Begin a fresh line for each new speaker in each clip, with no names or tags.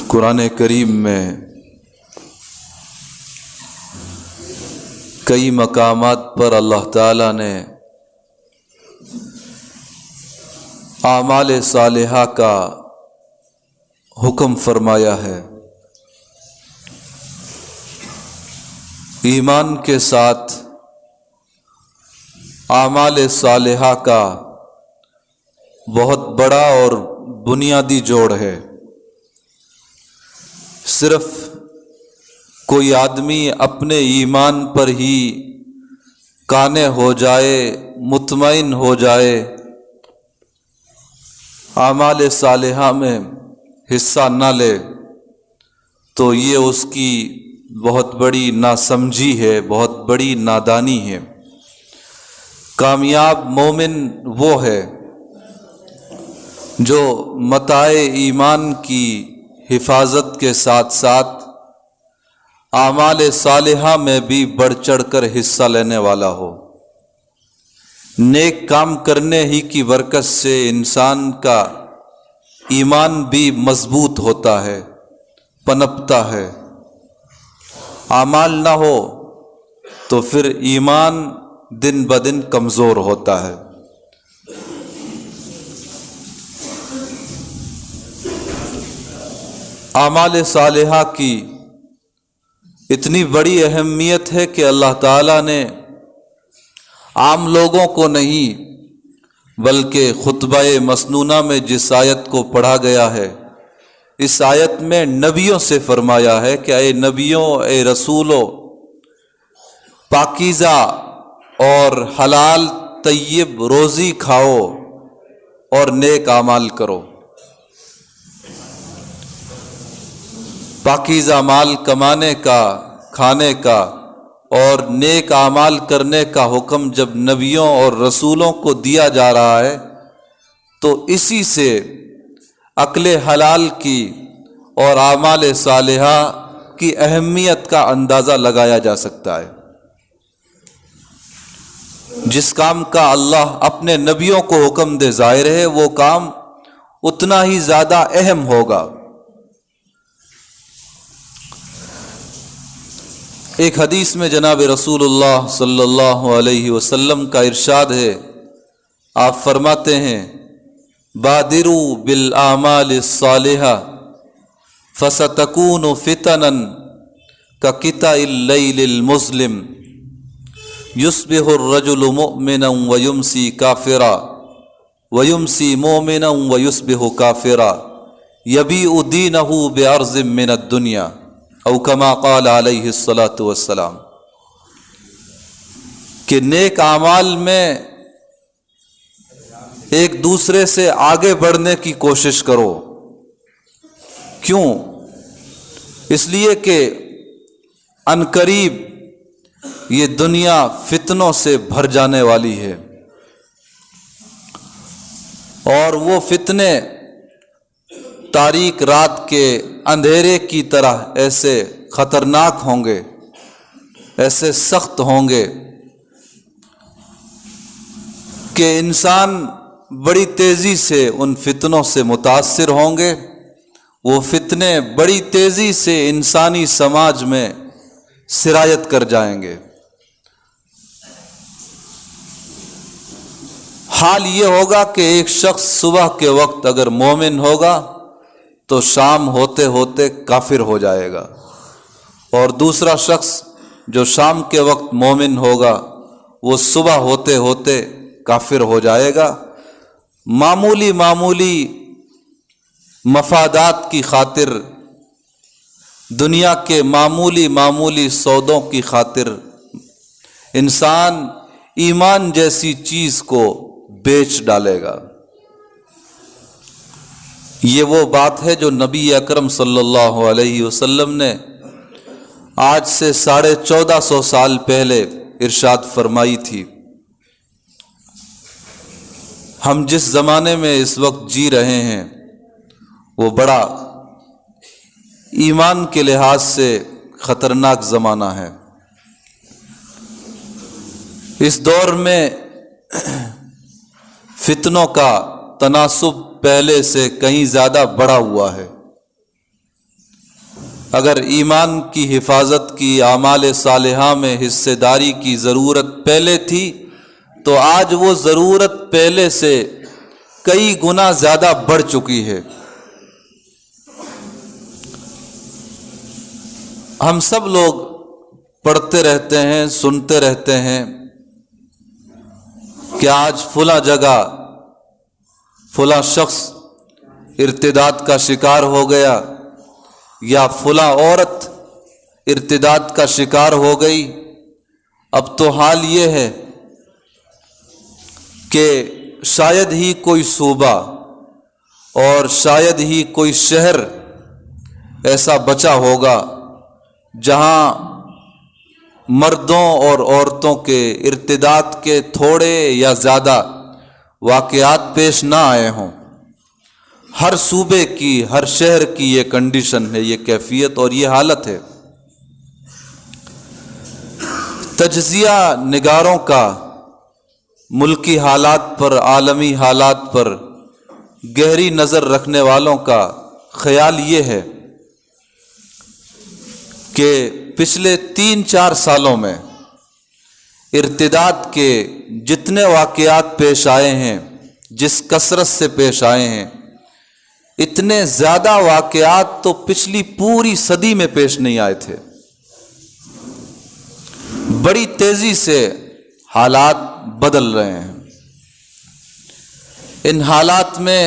قرآن کریم میں کئی مقامات پر اللہ تعالیٰ نے اعمال صالحہ کا حکم فرمایا ہے۔ ایمان کے ساتھ اعمال صالحہ کا بہت بڑا اور بنیادی جوڑ ہے۔ صرف کوئی آدمی اپنے ایمان پر ہی قانع ہو جائے، مطمئن ہو جائے، اعمال صالحہ میں حصہ نہ لے تو یہ اس کی بہت بڑی ناسمجھی ہے، بہت بڑی نادانی ہے۔ کامیاب مومن وہ ہے جو متاع ایمان کی حفاظت کے ساتھ ساتھ اعمال صالحہ میں بھی بڑھ چڑھ کر حصہ لینے والا ہو۔ نیک کام کرنے ہی کی برکت سے انسان کا ایمان بھی مضبوط ہوتا ہے، پنپتا ہے۔ اعمال نہ ہو تو پھر ایمان دن بدن کمزور ہوتا ہے۔ اعمال صالحہ کی اتنی بڑی اہمیت ہے کہ اللہ تعالیٰ نے عام لوگوں کو نہیں بلکہ خطبہ مسنونہ میں جس آیت کو پڑھا گیا ہے، اس آیت میں نبیوں سے فرمایا ہے کہ اے نبیوں، اے رسولوں، پاکیزہ اور حلال طیب روزی کھاؤ اور نیک اعمال کرو۔ پاکیزہ مال کمانے کا، کھانے کا اور نیک اعمال کرنے کا حکم جب نبیوں اور رسولوں کو دیا جا رہا ہے تو اسی سے عقل حلال کی اور اعمال صالحہ کی اہمیت کا اندازہ لگایا جا سکتا ہے۔ جس کام کا اللہ اپنے نبیوں کو حکم دے، ظاہر ہے وہ کام اتنا ہی زیادہ اہم ہوگا۔ ایک حدیث میں جناب رسول اللہ صلی اللہ علیہ وسلم کا ارشاد ہے، آپ فرماتے ہیں بادروا بالاعمال الصالحہ فستکون فتنا کقطع اللیل المظلم یصبح الرجل مؤمنا ویمسی کافرا ویمسی مؤمنا ویصبح کافرا یبیع دینہ بعرض من الدنیا او کما قال علیہ الصلاۃ والسلام، کہ نیک اعمال میں ایک دوسرے سے آگے بڑھنے کی کوشش کرو۔ کیوں؟ اس لیے کہ عنقریب یہ دنیا فتنوں سے بھر جانے والی ہے، اور وہ فتنے تاریک رات کے اندھیرے کی طرح ایسے خطرناک ہوں گے، ایسے سخت ہوں گے کہ انسان بڑی تیزی سے ان فتنوں سے متاثر ہوں گے۔ وہ فتنے بڑی تیزی سے انسانی سماج میں سرایت کر جائیں گے۔ حال یہ ہوگا کہ ایک شخص صبح کے وقت اگر مومن ہوگا تو شام ہوتے ہوتے کافر ہو جائے گا، اور دوسرا شخص جو شام کے وقت مومن ہوگا وہ صبح ہوتے ہوتے کافر ہو جائے گا۔ معمولی مفادات کی خاطر، دنیا کے معمولی سودوں کی خاطر انسان ایمان جیسی چیز کو بیچ ڈالے گا۔ یہ وہ بات ہے جو نبی اکرم صلی اللہ علیہ وسلم نے آج سے 1450 سال پہلے ارشاد فرمائی تھی۔ ہم جس زمانے میں اس وقت جی رہے ہیں وہ بڑا ایمان کے لحاظ سے خطرناک زمانہ ہے۔ اس دور میں فتنوں کا تناسب پہلے سے کہیں زیادہ بڑھا ہوا ہے۔ اگر ایمان کی حفاظت کی، اعمال صالحہ میں حصے داری کی ضرورت پہلے تھی تو آج وہ ضرورت پہلے سے کئی گنا زیادہ بڑھ چکی ہے۔ ہم سب لوگ پڑھتے رہتے ہیں، سنتے رہتے ہیں کہ آج فلاں جگہ فلاں شخص ارتداد کا شکار ہو گیا، یا فلاں عورت ارتداد کا شکار ہو گئی۔ اب تو حال یہ ہے کہ شاید ہی کوئی صوبہ اور شاید ہی کوئی شہر ایسا بچا ہوگا جہاں مردوں اور عورتوں کے ارتداد کے تھوڑے یا زیادہ واقعات پیش نہ آئے ہوں۔ ہر صوبے کی، ہر شہر کی یہ کنڈیشن ہے، یہ کیفیت اور یہ حالت ہے۔ تجزیہ نگاروں کا ملکی حالات پر، عالمی حالات پر گہری نظر رکھنے والوں کا خیال یہ ہے کہ پچھلے 3-4 سالوں میں ارتداد کے جتنے واقعات پیش آئے ہیں، جس کثرت سے پیش آئے ہیں، اتنے زیادہ واقعات تو پچھلی پوری صدی میں پیش نہیں آئے تھے۔ بڑی تیزی سے حالات بدل رہے ہیں۔ ان حالات میں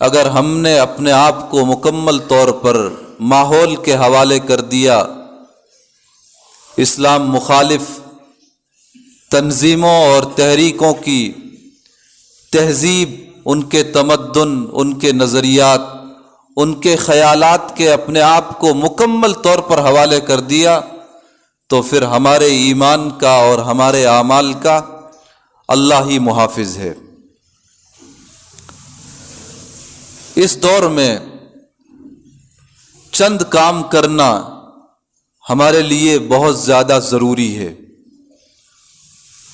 اگر ہم نے اپنے آپ کو مکمل طور پر ماحول کے حوالے کر دیا، اسلام مخالف تنظیموں اور تحریکوں کی تہذیب، ان کے تمدن، ان کے نظریات، ان کے خیالات کے اپنے آپ کو مکمل طور پر حوالے کر دیا، تو پھر ہمارے ایمان کا اور ہمارے اعمال کا اللہ ہی محافظ ہے۔ اس دور میں چند کام کرنا ہمارے لیے بہت زیادہ ضروری ہے،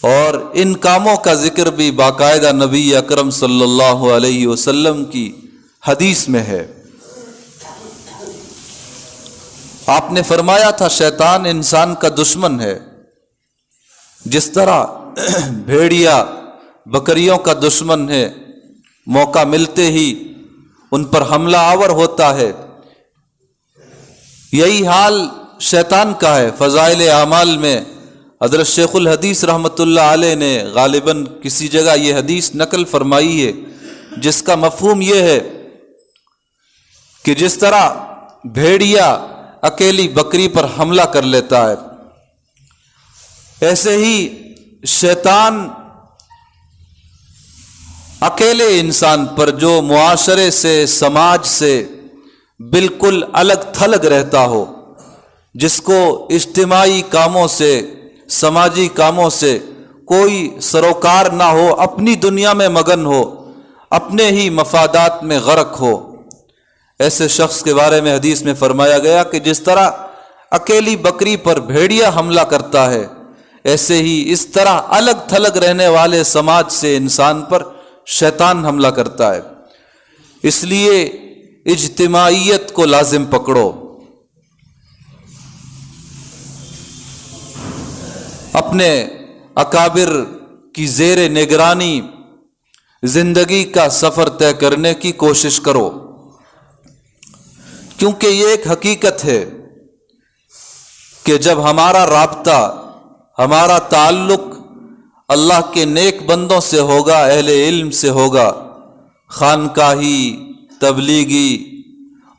اور ان کاموں کا ذکر بھی باقاعدہ نبی اکرم صلی اللہ علیہ وسلم کی حدیث میں ہے۔ آپ نے فرمایا تھا شیطان انسان کا دشمن ہے، جس طرح بھیڑیا بکریوں کا دشمن ہے، موقع ملتے ہی ان پر حملہ آور ہوتا ہے، یہی حال شیطان کا ہے۔ فضائل اعمال میں حضرت شیخ الحدیث رحمۃ اللہ علیہ نے غالباً کسی جگہ یہ حدیث نقل فرمائی ہے، جس کا مفہوم یہ ہے کہ جس طرح بھیڑیا اکیلی بکری پر حملہ کر لیتا ہے، ایسے ہی شیطان اکیلے انسان پر جو معاشرے سے، سماج سے بالکل الگ تھلگ رہتا ہو، جس کو اجتماعی کاموں سے، سماجی کاموں سے کوئی سروکار نہ ہو، اپنی دنیا میں مگن ہو، اپنے ہی مفادات میں غرق ہو، ایسے شخص کے بارے میں حدیث میں فرمایا گیا کہ جس طرح اکیلی بکری پر بھیڑیا حملہ کرتا ہے، ایسے ہی اس طرح الگ تھلگ رہنے والے سماج سے انسان پر شیطان حملہ کرتا ہے۔ اس لیے اجتماعیت کو لازم پکڑو، اپنے اکابر کی زیر نگرانی زندگی کا سفر طے کرنے کی کوشش کرو، کیونکہ یہ ایک حقیقت ہے کہ جب ہمارا رابطہ، ہمارا تعلق اللہ کے نیک بندوں سے ہوگا، اہل علم سے ہوگا، خانقاہی، تبلیغی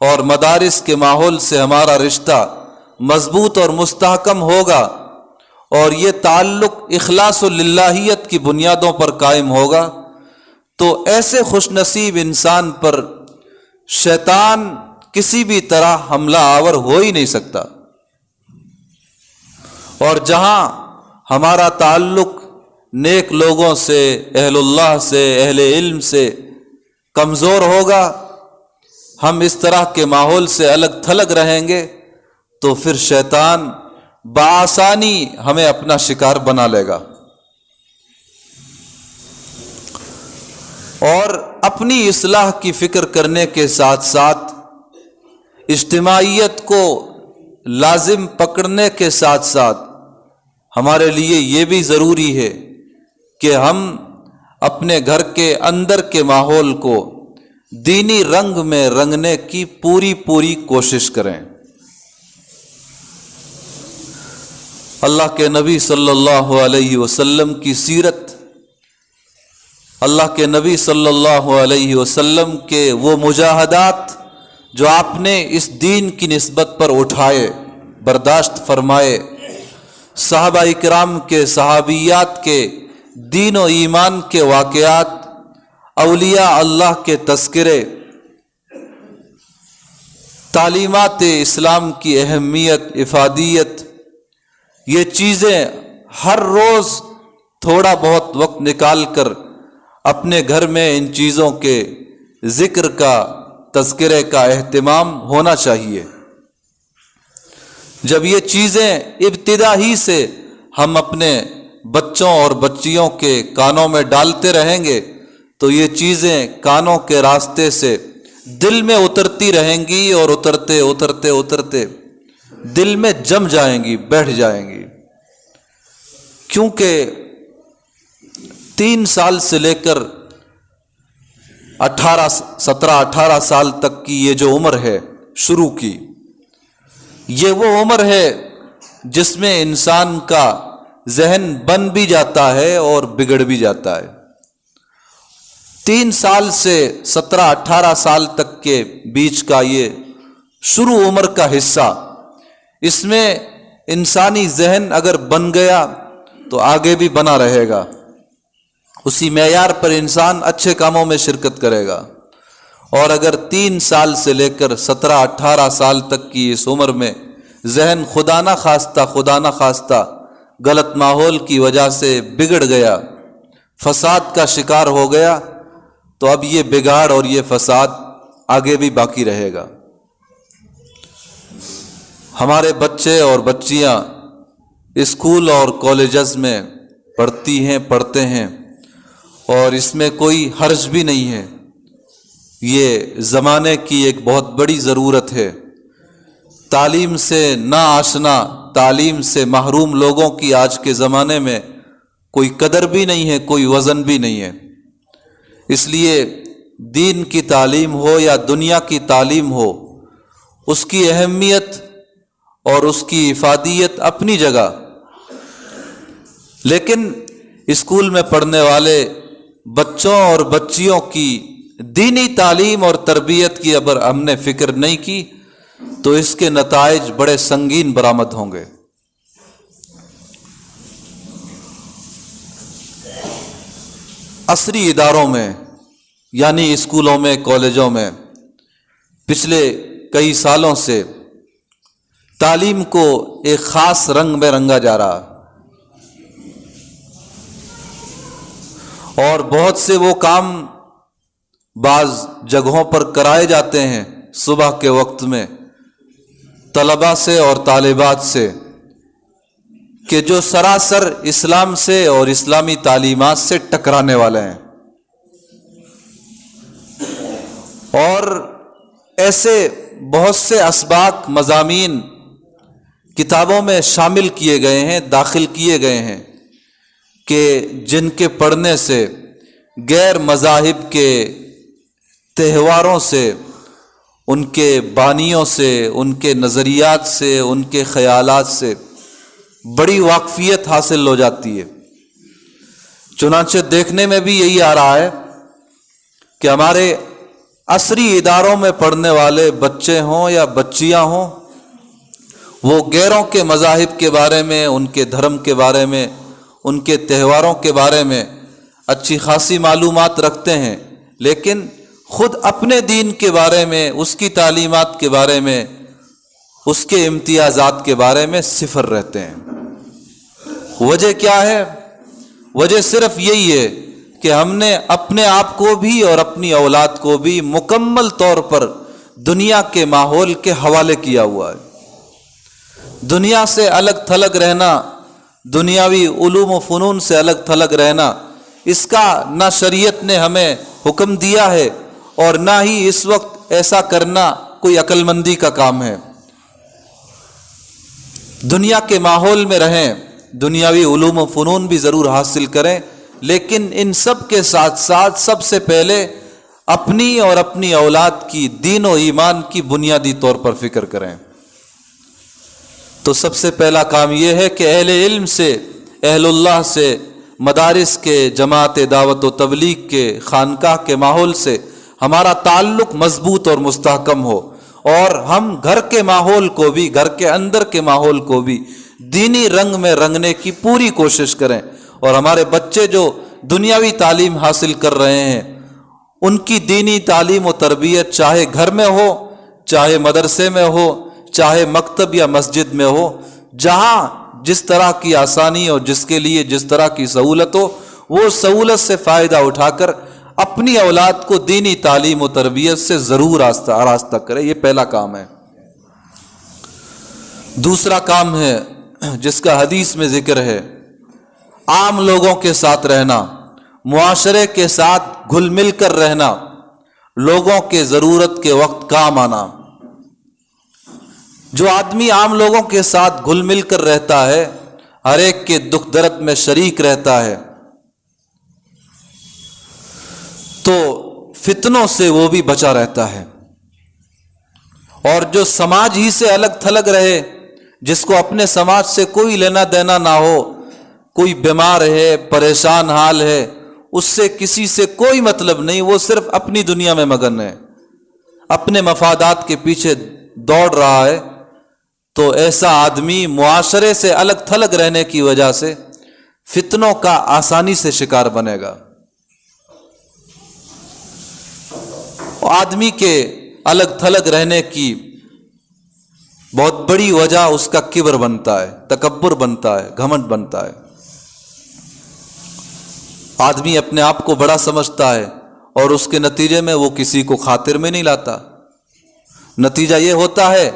اور مدارس کے ماحول سے ہمارا رشتہ مضبوط اور مستحکم ہوگا، اور یہ تعلق اخلاص للہیت کی بنیادوں پر قائم ہوگا، تو ایسے خوش نصیب انسان پر شیطان کسی بھی طرح حملہ آور ہو ہی نہیں سکتا۔ اور جہاں ہمارا تعلق نیک لوگوں سے، اہل اللہ سے، اہل علم سے کمزور ہوگا، ہم اس طرح کے ماحول سے الگ تھلگ رہیں گے، تو پھر شیطان بآسانی ہمیں اپنا شکار بنا لے گا، اور اپنی اصلاح کی فکر کرنے کے ساتھ ساتھ اجتماعیت کو لازم پکڑنے کے ساتھ ساتھ ہمارے لیے یہ بھی ضروری ہے کہ ہم اپنے گھر کے اندر کے ماحول کو دینی رنگ میں رنگنے کی پوری کوشش کریں۔ اللہ کے نبی صلی اللہ علیہ وسلم کی سیرت، اللہ کے نبی صلی اللہ علیہ وسلم کے وہ مجاہدات جو آپ نے اس دین کی نسبت پر اٹھائے، برداشت فرمائے، صحابہ کرام کے، صحابیات کے دین و ایمان کے واقعات، اولیاء اللہ کے تذکرے، تعلیمات اسلام کی اہمیت، افادیت، یہ چیزیں ہر روز تھوڑا بہت وقت نکال کر اپنے گھر میں ان چیزوں کے ذکر کا، تذکرے کا اہتمام ہونا چاہیے۔ جب یہ چیزیں ابتدا ہی سے ہم اپنے بچوں اور بچیوں کے کانوں میں ڈالتے رہیں گے تو یہ چیزیں کانوں کے راستے سے دل میں اترتی رہیں گی اور اترتے اترتے اترتے دل میں جم جائیں گی، بیٹھ جائیں گی۔ کیونکہ 3 سال سے لے کر 17-18 سال تک کی یہ جو عمر ہے شروع کی، یہ وہ عمر ہے جس میں انسان کا ذہن بن بھی جاتا ہے اور بگڑ بھی جاتا ہے۔ 3 سال سے 17-18 سال تک کے بیچ کا یہ شروع عمر کا حصہ، اس میں انسانی ذہن اگر بن گیا تو آگے بھی بنا رہے گا، اسی معیار پر انسان اچھے کاموں میں شرکت کرے گا۔ اور اگر 3 سال سے لے کر 17-18 سال تک کی اس عمر میں ذہن خدا نہ خواستہ غلط ماحول کی وجہ سے بگڑ گیا، فساد کا شکار ہو گیا، تو اب یہ بگاڑ اور یہ فساد آگے بھی باقی رہے گا۔ ہمارے بچے اور بچیاں اسکول اور کالجز میں پڑھتے ہیں اور اس میں کوئی حرج بھی نہیں ہے، یہ زمانے کی ایک بہت بڑی ضرورت ہے۔ تعلیم سے نا آشنا، تعلیم سے محروم لوگوں کی آج کے زمانے میں کوئی قدر بھی نہیں ہے، کوئی وزن بھی نہیں ہے۔ اس لیے دین کی تعلیم ہو یا دنیا کی تعلیم ہو، اس کی اہمیت اور اس کی افادیت اپنی جگہ، لیکن اسکول میں پڑھنے والے بچوں اور بچیوں کی دینی تعلیم اور تربیت کی اگر ہم نے فکر نہیں کی تو اس کے نتائج بڑے سنگین برآمد ہوں گے۔ عصری اداروں میں یعنی اسکولوں میں، کالجوں میں پچھلے کئی سالوں سے تعلیم کو ایک خاص رنگ میں رنگا جا رہا، اور بہت سے وہ کام بعض جگہوں پر کرائے جاتے ہیں صبح کے وقت میں طلباء سے اور طالبات سے کہ جو سراسر اسلام سے اور اسلامی تعلیمات سے ٹکرانے والے ہیں، اور ایسے بہت سے اسباق، مضامین کتابوں میں شامل کیے گئے ہیں، داخل کیے گئے ہیں کہ جن کے پڑھنے سے غیر مذاہب کے تہواروں سے، ان کے بانیوں سے، ان کے نظریات سے، ان کے خیالات سے بڑی واقفیت حاصل ہو جاتی ہے۔ چنانچہ دیکھنے میں بھی یہی آ رہا ہے کہ ہمارے عصری اداروں میں پڑھنے والے بچے ہوں یا بچیاں ہوں، وہ غیروں کے مذاہب کے بارے میں، ان کے دھرم کے بارے میں، ان کے تہواروں کے بارے میں اچھی خاصی معلومات رکھتے ہیں، لیکن خود اپنے دین کے بارے میں، اس کی تعلیمات کے بارے میں، اس کے امتیازات کے بارے میں صفر رہتے ہیں۔ وجہ کیا ہے؟ وجہ صرف یہی ہے کہ ہم نے اپنے آپ کو بھی اور اپنی اولاد کو بھی مکمل طور پر دنیا کے ماحول کے حوالے کیا ہوا ہے۔ دنیا سے الگ تھلگ رہنا، دنیاوی علوم و فنون سے الگ تھلگ رہنا، اس کا نہ شریعت نے ہمیں حکم دیا ہے، اور نہ ہی اس وقت ایسا کرنا کوئی عقل مندی کا کام ہے۔ دنیا کے ماحول میں رہیں، دنیاوی علوم و فنون بھی ضرور حاصل کریں، لیکن ان سب کے ساتھ ساتھ سب سے پہلے اپنی اور اپنی اولاد کی دین و ایمان کی بنیادی طور پر فکر کریں۔ تو سب سے پہلا کام یہ ہے کہ اہل علم سے، اہل اللہ سے، مدارس کے، جماعت دعوت و تبلیغ کے، خانقاہ کے ماحول سے ہمارا تعلق مضبوط اور مستحکم ہو، اور ہم گھر کے ماحول کو بھی، گھر کے اندر کے ماحول کو بھی دینی رنگ میں رنگنے کی پوری کوشش کریں، اور ہمارے بچے جو دنیاوی تعلیم حاصل کر رہے ہیں ان کی دینی تعلیم و تربیت چاہے گھر میں ہو، چاہے مدرسے میں ہو، چاہے مکتب یا مسجد میں ہو، جہاں جس طرح کی آسانی اور جس کے لیے جس طرح کی سہولت ہو، وہ سہولت سے فائدہ اٹھا کر اپنی اولاد کو دینی تعلیم و تربیت سے ضرور آراستہ کرے۔ یہ پہلا کام ہے۔ دوسرا کام ہے جس کا حدیث میں ذکر ہے، عام لوگوں کے ساتھ رہنا، معاشرے کے ساتھ گھل مل کر رہنا، لوگوں کے ضرورت کے وقت کام آنا۔ جو آدمی عام لوگوں کے ساتھ گھل مل کر رہتا ہے، ہر ایک کے دکھ درد میں شریک رہتا ہے، تو فتنوں سے وہ بھی بچا رہتا ہے۔ اور جو سماج ہی سے الگ تھلگ رہے، جس کو اپنے سماج سے کوئی لینا دینا نہ ہو، کوئی بیمار ہے، پریشان حال ہے، اس سے کسی سے کوئی مطلب نہیں، وہ صرف اپنی دنیا میں مگن ہے، اپنے مفادات کے پیچھے دوڑ رہا ہے، تو ایسا آدمی معاشرے سے الگ تھلگ رہنے کی وجہ سے فتنوں کا آسانی سے شکار بنے گا۔ آدمی کے الگ تھلگ رہنے کی بہت بڑی وجہ اس کا کبر بنتا ہے، تکبر بنتا ہے، گھمنڈ بنتا ہے۔ آدمی اپنے آپ کو بڑا سمجھتا ہے اور اس کے نتیجے میں وہ کسی کو خاطر میں نہیں لاتا۔ نتیجہ یہ ہوتا ہے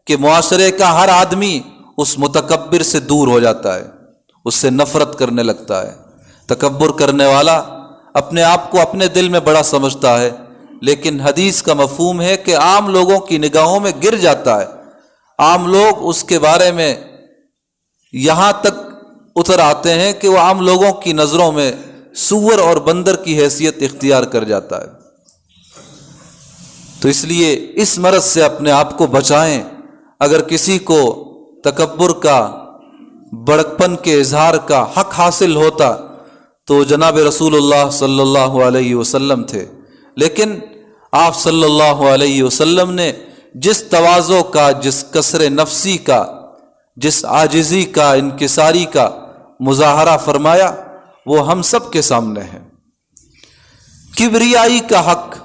کہ معاشرے کا ہر آدمی اس متکبر سے دور ہو جاتا ہے، اس سے نفرت کرنے لگتا ہے۔ تکبر کرنے والا اپنے آپ کو اپنے دل میں بڑا سمجھتا ہے، لیکن حدیث کا مفہوم ہے کہ عام لوگوں کی نگاہوں میں گر جاتا ہے۔ عام لوگ اس کے بارے میں یہاں تک اتر آتے ہیں کہ وہ عام لوگوں کی نظروں میں سور اور بندر کی حیثیت اختیار کر جاتا ہے۔ تو اس لیے اس مرض سے اپنے آپ کو بچائیں۔ اگر کسی کو تکبر کا، بڑکپن کے اظہار کا حق حاصل ہوتا تو جناب رسول اللہ صلی اللہ علیہ وسلم تھے، لیکن آپ صلی اللہ علیہ وسلم نے جس تواضع کا، جس کسر نفسی کا، جس عاجزی کا، انکساری کا مظاہرہ فرمایا، وہ ہم سب کے سامنے ہے۔ کبریائی کا حق،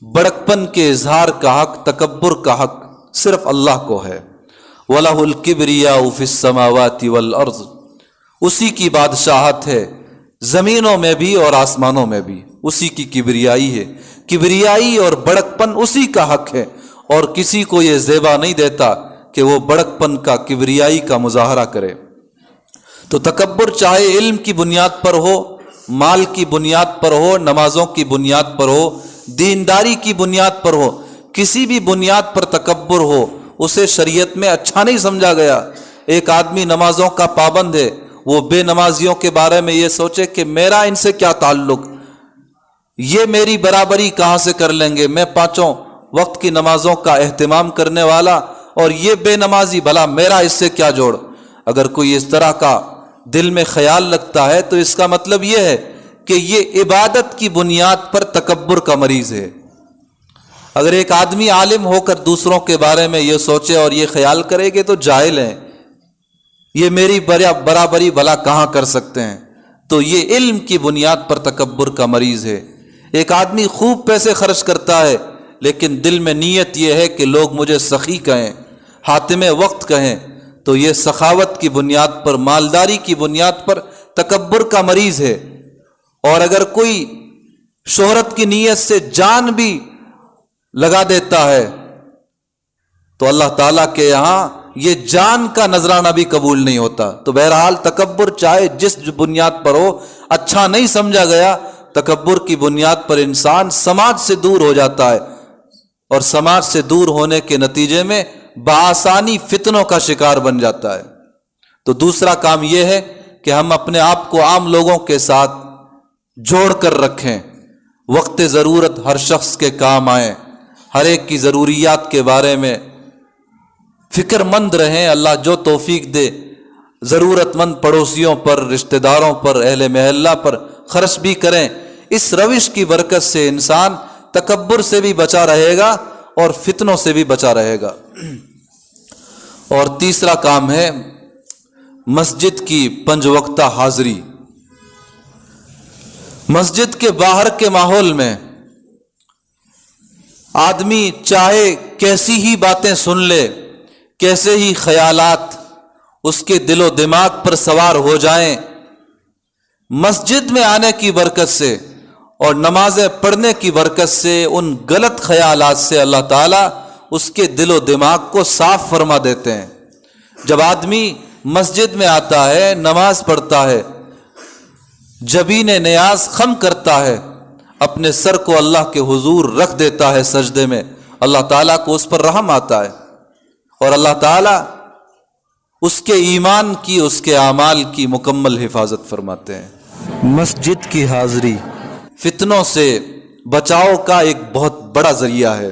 بڑکپن کے اظہار کا حق، تکبر کا حق صرف اللہ کو ہے۔ وَلَهُ الْكِبْرِيَاءُ فِي السَّمَاوَاتِ وَالْأَرْضِ، اسی کی بادشاہت ہے زمینوں میں بھی اور آسمانوں میں بھی، اسی کی کبریائی ہے۔ کبریائی اور بڑکپن اسی کا حق ہے، اور کسی کو یہ زیبا نہیں دیتا کہ وہ بڑکپن کا، کبریائی کا مظاہرہ کرے۔ تو تکبر چاہے علم کی بنیاد پر ہو، مال کی بنیاد پر ہو، نمازوں کی بنیاد پر ہو، دینداری کی بنیاد پر ہو، کسی بھی بنیاد پر تکبر ہو، اسے شریعت میں اچھا نہیں سمجھا گیا۔ ایک آدمی نمازوں کا پابند ہے، وہ بے نمازیوں کے بارے میں یہ سوچے کہ میرا ان سے کیا تعلق، یہ میری برابری کہاں سے کر لیں گے، میں پانچوں وقت کی نمازوں کا اہتمام کرنے والا اور یہ بے نمازی، بھلا میرا اس سے کیا جوڑ۔ اگر کوئی اس طرح کا دل میں خیال رکھتا ہے تو اس کا مطلب یہ ہے کہ یہ عبادت کی بنیاد پر تکبر کا مریض ہے۔ اگر ایک آدمی عالم ہو کر دوسروں کے بارے میں یہ سوچے اور یہ خیال کرے کہ تو جاہل ہیں، یہ میری برابری بھلا کہاں کر سکتے ہیں، تو یہ علم کی بنیاد پر تکبر کا مریض ہے۔ ایک آدمی خوب پیسے خرچ کرتا ہے لیکن دل میں نیت یہ ہے کہ لوگ مجھے سخی کہیں، حاتم وقت کہیں، تو یہ سخاوت کی بنیاد پر، مالداری کی بنیاد پر تکبر کا مریض ہے۔ اور اگر کوئی شہرت کی نیت سے جان بھی لگا دیتا ہے تو اللہ تعالیٰ کے یہاں یہ جان کا نذرانہ بھی قبول نہیں ہوتا۔ تو بہرحال تکبر چاہے جس بنیاد پر ہو، اچھا نہیں سمجھا گیا۔ تکبر کی بنیاد پر انسان سماج سے دور ہو جاتا ہے، اور سماج سے دور ہونے کے نتیجے میں بآسانی فتنوں کا شکار بن جاتا ہے۔ تو دوسرا کام یہ ہے کہ ہم اپنے آپ کو عام لوگوں کے ساتھ جوڑ کر رکھیں، وقت ضرورت ہر شخص کے کام آئیں، ہر ایک کی ضروریات کے بارے میں فکر مند رہیں۔ اللہ جو توفیق دے ضرورت مند پڑوسیوں پر، رشتہ داروں پر، اہل محلہ پر خرچ بھی کریں۔ اس روش کی برکت سے انسان تکبر سے بھی بچا رہے گا اور فتنوں سے بھی بچا رہے گا۔ اور تیسرا کام ہے مسجد کی 5 وقتہ حاضری۔ مسجد کے باہر کے ماحول میں آدمی چاہے کیسی ہی باتیں سن لے، کیسے ہی خیالات اس کے دل و دماغ پر سوار ہو جائیں، مسجد میں آنے کی برکت سے اور نمازیں پڑھنے کی برکت سے ان غلط خیالات سے اللہ تعالیٰ اس کے دل و دماغ کو صاف فرما دیتے ہیں۔ جب آدمی مسجد میں آتا ہے، نماز پڑھتا ہے، جبین نیاز خم کرتا ہے، اپنے سر کو اللہ کے حضور رکھ دیتا ہے سجدے میں، اللہ تعالیٰ کو اس پر رحم آتا ہے اور اللہ تعالیٰ اس کے ایمان کی، اس کے اعمال کی مکمل حفاظت فرماتے ہیں۔ مسجد کی حاضری فتنوں سے بچاؤ کا ایک بہت بڑا ذریعہ ہے،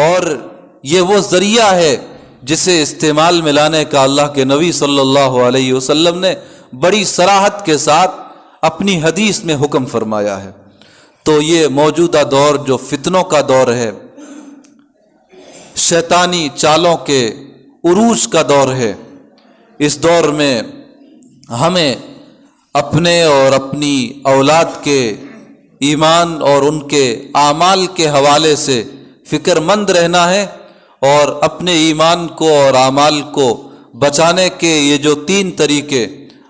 اور یہ وہ ذریعہ ہے جسے استعمال میں لانے کا اللہ کے نبی صلی اللہ علیہ وسلم نے بڑی صراحت کے ساتھ اپنی حدیث میں حکم فرمایا ہے۔ تو یہ موجودہ دور جو فتنوں کا دور ہے، شیطانی چالوں کے عروج کا دور ہے، اس دور میں ہمیں اپنے اور اپنی اولاد کے ایمان اور ان کے اعمال کے حوالے سے فکر مند رہنا ہے، اور اپنے ایمان کو اور اعمال کو بچانے کے یہ جو 3 طریقے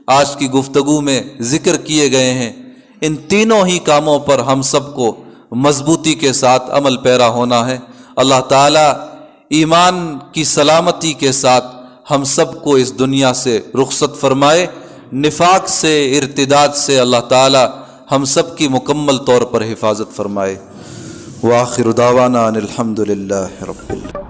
آج کی گفتگو میں ذکر کیے گئے ہیں، ان تینوں ہی کاموں پر ہم سب کو مضبوطی کے ساتھ عمل پیرا ہونا ہے۔ اللہ تعالیٰ ایمان کی سلامتی کے ساتھ ہم سب کو اس دنیا سے رخصت فرمائے، نفاق سے، ارتداد سے اللہ تعالیٰ ہم سب کی مکمل طور پر حفاظت فرمائے۔ وآخر دعوانا ان الحمد للہ رب العالمین۔